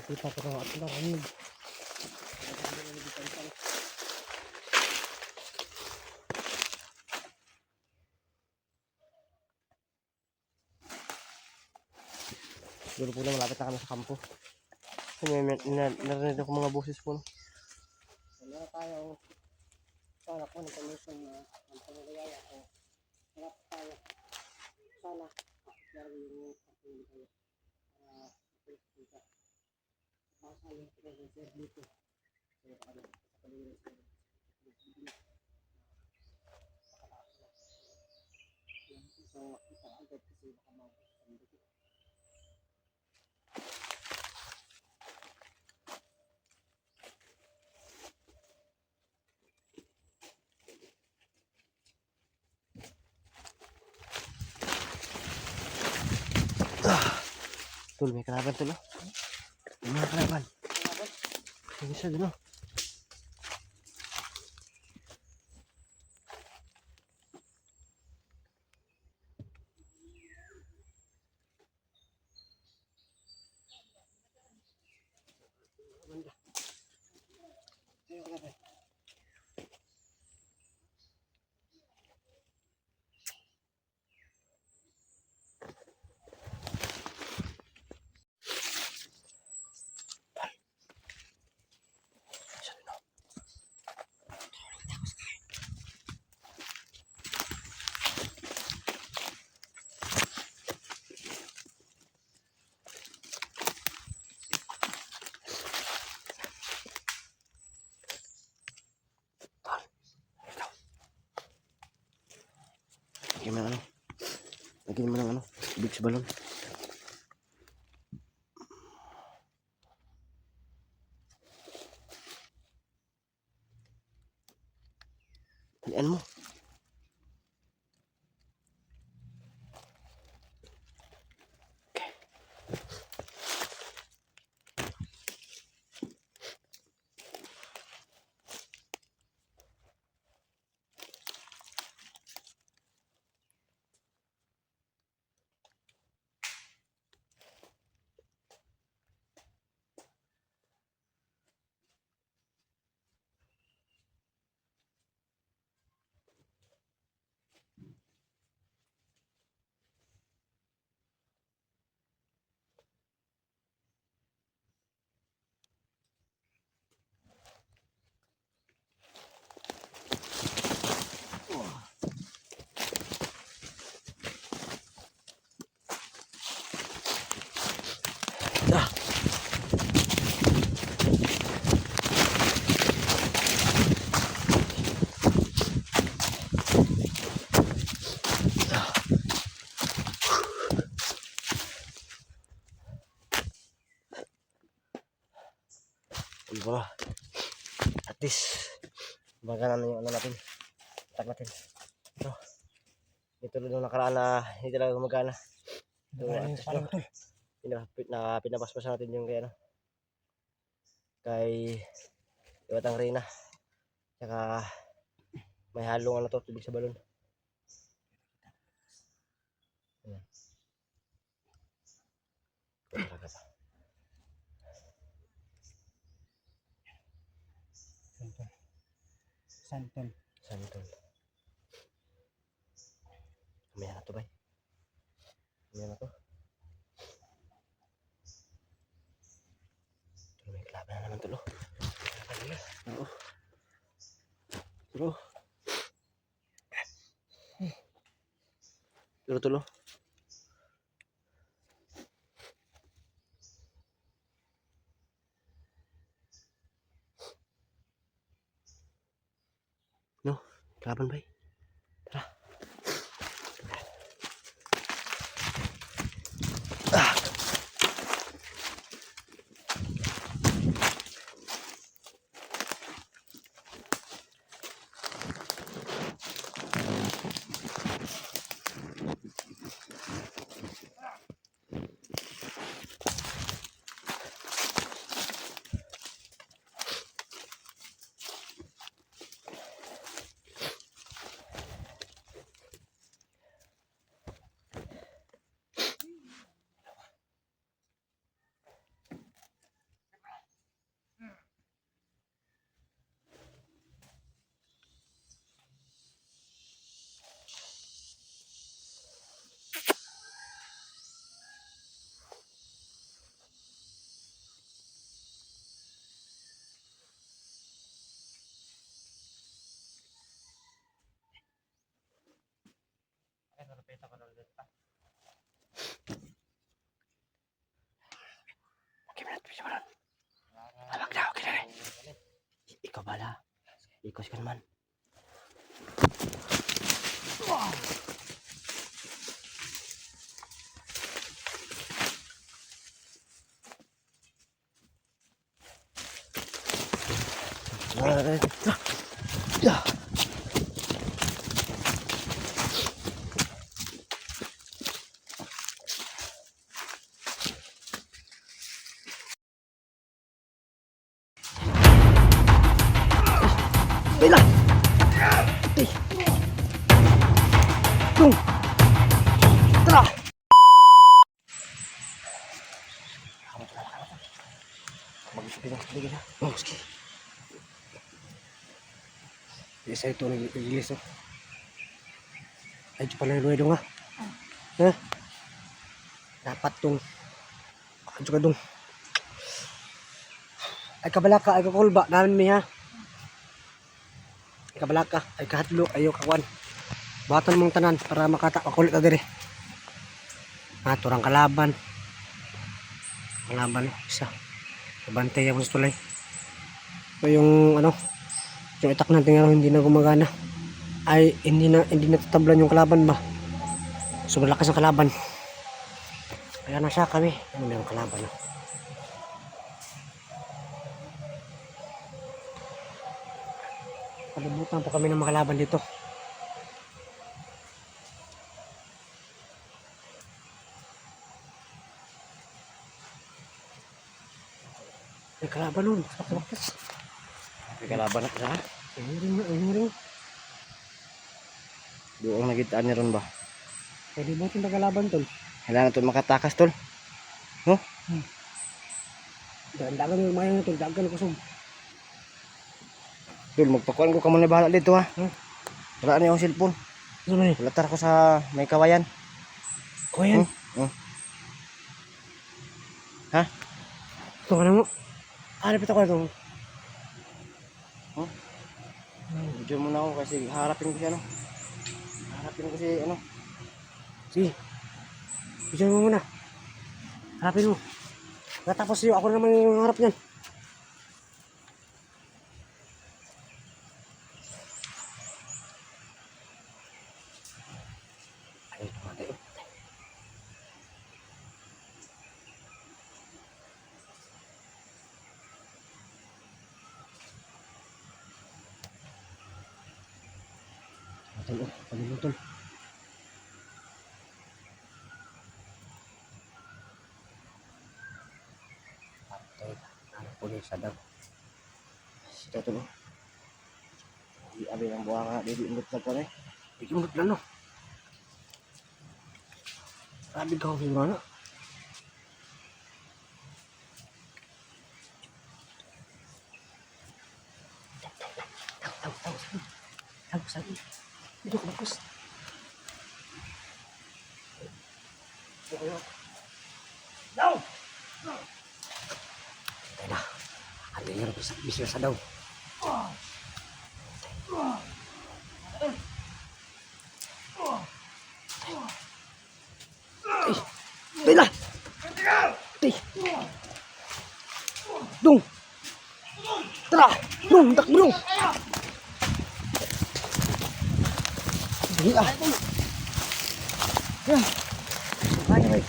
Kita ko na at narinig. Siguro po na malapit na kami sa kampo. Narinig ako mga boses po. Wala tayo. Sana po ng permission na ang pangagaya ko. Harap tayo. Sana. Lagi yung pangagaya. Baka yung pangagaya dito. So, ano, sa palinis ko. So, kita agad kasi baka mawag. Tul, may kalaban tul. May mga kalaban. May isa dun. Lagyan mo ng ano, tubig sa balon. Talian mo. Diba? At least baga na yung ano natin, atak natin. Ito nung nakaraan na hindi talaga gumagana. Pinapaspasan natin yung kay Iwatang Reyna. Tsaka may halong ano to, tubig sa balon. Ayan. Santol. Mamaya na to, bay. Mamaya na to. May kalaban na naman tulo. Tulo. No, kalaban, bay. Tara. Okay, manat. Bisa manat. Alak na, okay na rin. Ikaw bala. Ikos ka naman. Yeah. Bela! Ih! Tung! Tara! Mag-isipin ang paligid ha. Oh, sige. Isa ito nag-ilis oh. Ay, ito pala yung luwedong ha. Ha? Dapat tong. Ito ka dong. Ay kabalaka, ay kakulba. Gamin mi ha. Ay kabalaka, ay kahatlo, ayaw kakuan. Baton mong tanan para makata makulit ka diri. Turang kalaban. Kalaban isa. Kabantay ako sa tulay. So yung ano, yung itak natin nga hindi na gumagana. Ay hindi na tatablan yung kalaban ba. So malakas ang kalaban. Kaya nasa kami. Ano na yung kalaban no? Kalimutan po kami ng mga kalaban dito. May kalaban nun. Bakit? May kalaban na ka. Ayun rin. Doon nagitaan niya ron ba? Pwede ba itong kalaban tol? Kailangan ito makatakas tol. No? Dagan yung mayan tol. Dagan yung kusog. Tol, magpakuan ko ka muna bahala dito ha. Wala na yung cellphone. Ano ba yun? Wala tara ko sa may kawayan. Kuya yan. Ha? Ito ka na mo. Hanap ito ka ito. Video muna ako kasi harapin ko siya no. Harapin ko si ano. Sige. Bigyan mo muna. Harapin mo. Tapos yun, ako naman yung harap niyan. Ay, tumatay. Tol, pagilutol. Patay. Ano po sa daw. Sito tol. Di abi ang buha nga dili imot na ko eh. Bigyan mo plano. Sabi ka kung gimana. Sabi. Dito ka bagus. Daw! Patay na. Ano yung bisyo sa daw? Bela! Tih! Dung! Tara! Dung! Takbo dung! Sige ah! Yan! Ay, ay!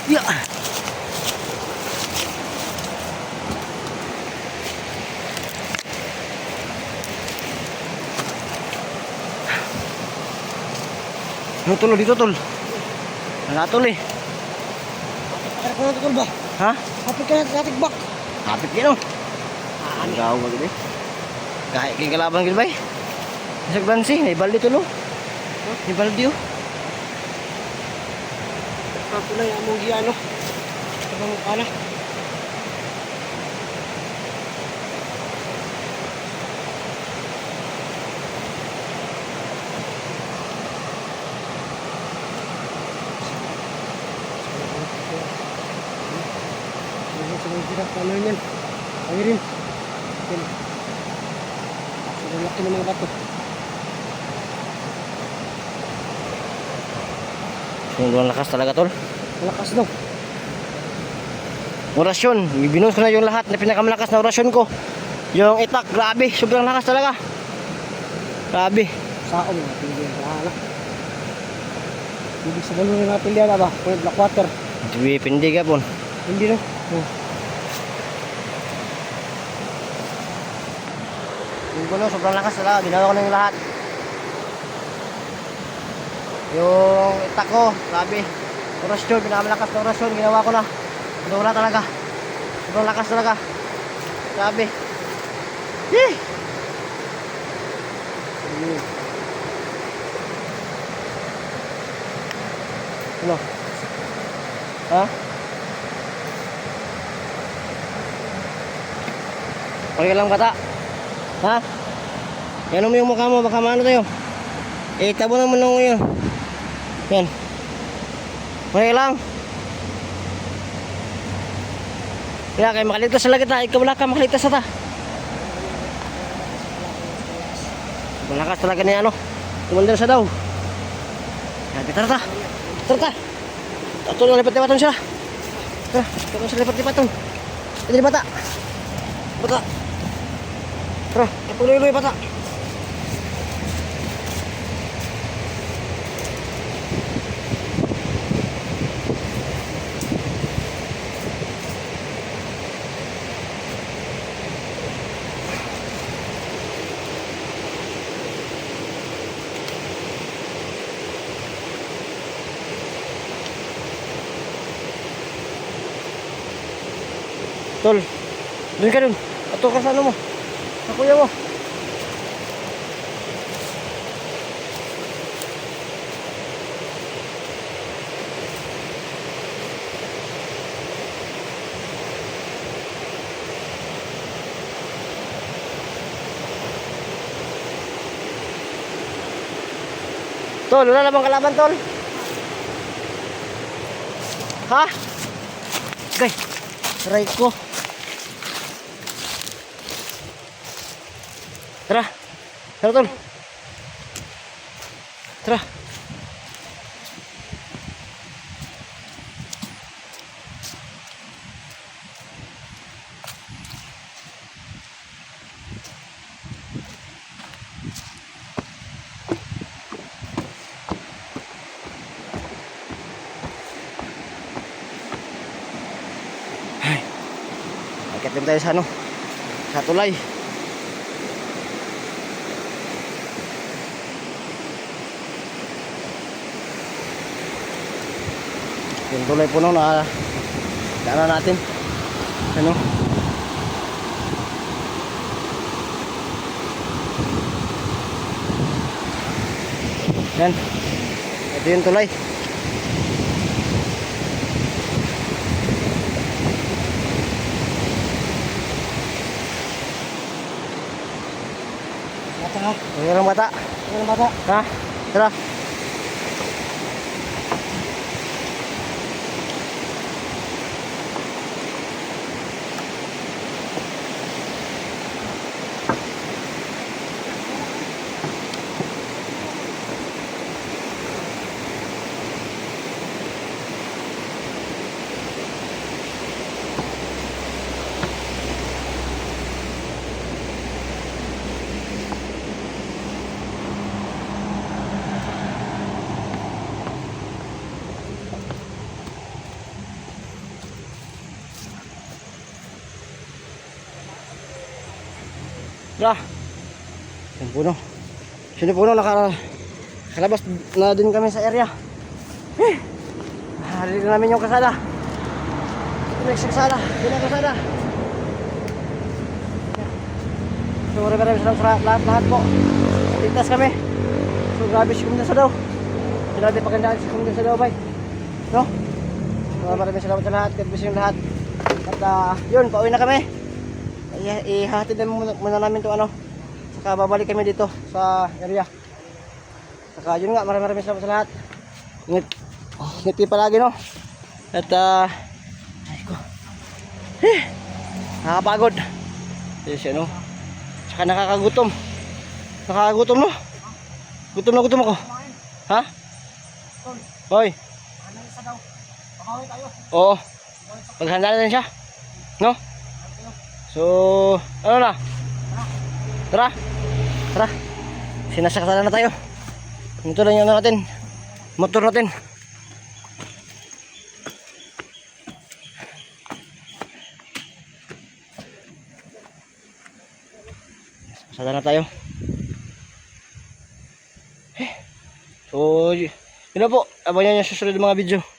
Ya! Ano tol dito tol? Nangatol eh. Kaya ko natin ba? Ha? Kapit ka natin tigbak! Hapit gino. Ang gaw ba gini? Kahit king kalaban gini bay. Nasagdan si, may baldi tulo. May baldi oh. Kapulay ang mong giyano. Tabang kana. Ano yan? Ay rin. Yan. Sobrang laki ng mga bato. Sobrang lakas talaga tol. Malakas daw. Orasyon, binuhos ko na yung lahat na pinakamalakas na orasyon ko. Yung itak, grabe, sobrang lakas talaga. Grabe. Saong mga pilihan. Wala. Ibig sabihin ng mga pilihan na ba? Kung black water. Hindi pindi ka po. Hindi no? Yung puno, sobrang lakas talaga. Ginawa ko na yung lahat. Yung itak ko, grabe. Orasyon, pinakamalakas na orasyon, ginawa ko na. Wala talaga. Sobrang lakas talaga. Grabe. Eh! Ano? Ha? Okay lang bata? Ha? Yan mo yung mukha mo, baka maano tayo. Tabo naman nung yun. Yan. Okay lang. Kaya kayo makaligtas sa lagit na, ikaw wala ka makaligtas sa ta. Malakas talaga niya ano. Tumulder sa daw. Sabi, tara ta. Tara ta. Ito na lipat-lipatan siya. Tara, ito na siya lipat-lipatan. Ito bata. Bata. Tara, tuloy-tuloy bata. Tol, dun ka dun. Ato ka sa ano mo. Sa kuya mo. Tol, wala na bang kalaban, Tol? Ha? Okay. Try ko. Tara. Tara, Tol. Tara. Akit din tayo sa ano, sa tulay. Yung tulay puno na daanan natin. Ano? Yan. Ito yung tulay. Bata ha? Okay lang bata. Okay lang bata. Ha? Tara. Tara. Yung puno. Sino puno nakalabas na din kami sa area. Hari na namin yung kasada. Next kasada. Yun ang kasada. So maraming salamat sa lahat po. Ligtas kami. So grabe si Kuminda sa daw. Grabe pagandaan si Kuminda sa daw bay. No? So maraming salamat sa lahat. God bless yung lahat. At yun, pauwi na kami. Ihatid na muna namin ito ano. Saka babalik kami dito sa area. Saka yun nga, maraming salamat sa lahat. Ingat palagi no. At ay ko. Nakakapagod. Yes, ano. Tsaka nakakagutom. Nakakagutom, no? Gutom na gutom ako. Ha? Hoy. Oo. Paghanda natin siya. No? So, ano na? Tara. Tara. Sinasaktan na tayo. Ito lang yung ano natin. Motor natin. Sada na tayo. So, yun na po. Abangan nyo yung susunod mga video.